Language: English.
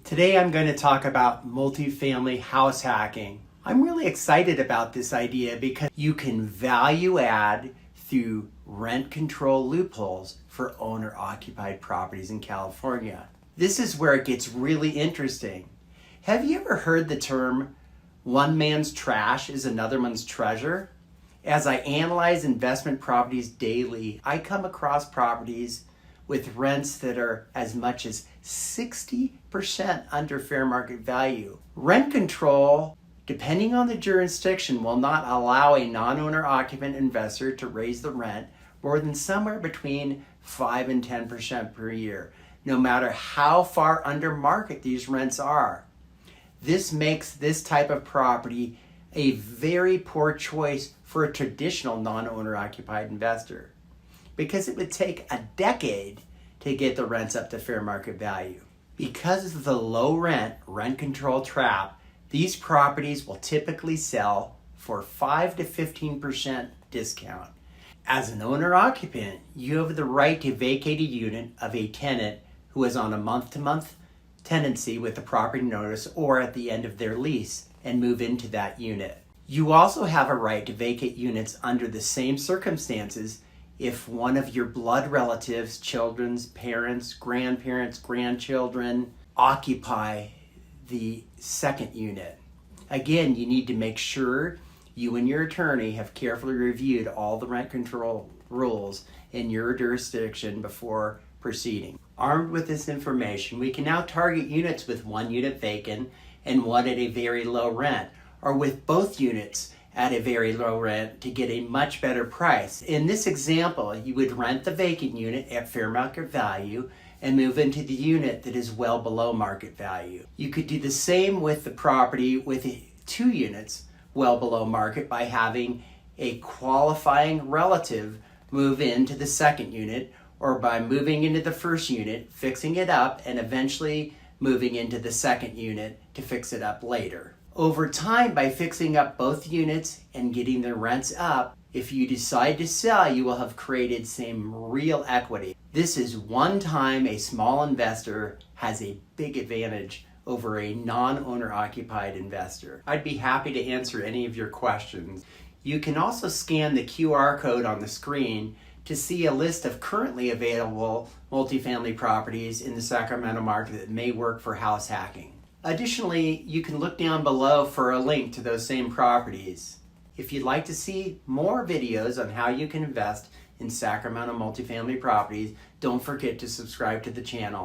Today I'm going to talk about multifamily house hacking. I'm really excited about this idea because you can value add through rent control loopholes for owner-occupied properties in California. This is where it gets really interesting. Have you ever heard the term, one man's trash is another man's treasure? As I analyze investment properties daily, I come across properties with rents that are as much as 60% under fair market value. Rent control, depending on the jurisdiction, will not allow a non-owner occupant investor to raise the rent more than somewhere between 5 and 10% per year, no matter how far under market these rents are. This makes this type of property a very poor choice for a traditional non-owner occupied investor, because it would take a decade to get the rents up to fair market value. Because of the low rent control trap, these properties will typically sell for 5 to 15% discount. As an owner occupant, you have the right to vacate a unit of a tenant who is on a month-to-month tenancy with a property notice or at the end of their lease and move into that unit. You also have a right to vacate units under the same circumstances if one of your blood relatives, children's parents, grandparents, grandchildren occupy the second unit. Again, you need to make sure you and your attorney have carefully reviewed all the rent control rules in your jurisdiction before proceeding. Armed with this information, we can now target units with one unit vacant and one at a very low rent, or with both units at a very low rent to get a much better price. In this example, you would rent the vacant unit at fair market value and move into the unit that is well below market value. You could do the same with the property with 2 units well below market by having a qualifying relative move into the second unit, or by moving into the first unit, fixing it up, and eventually moving into the second unit to fix it up later. Over time, by fixing up both units and getting the rents up, if you decide to sell, you will have created some real equity. This is one time a small investor has a big advantage over a non-owner occupied investor. I'd be happy to answer any of your questions. You can also scan the QR code on the screen to see a list of currently available multifamily properties in the Sacramento market that may work for house hacking. Additionally, you can look down below for a link to those same properties. If you'd like to see more videos on how you can invest in Sacramento multifamily properties, don't forget to subscribe to the channel.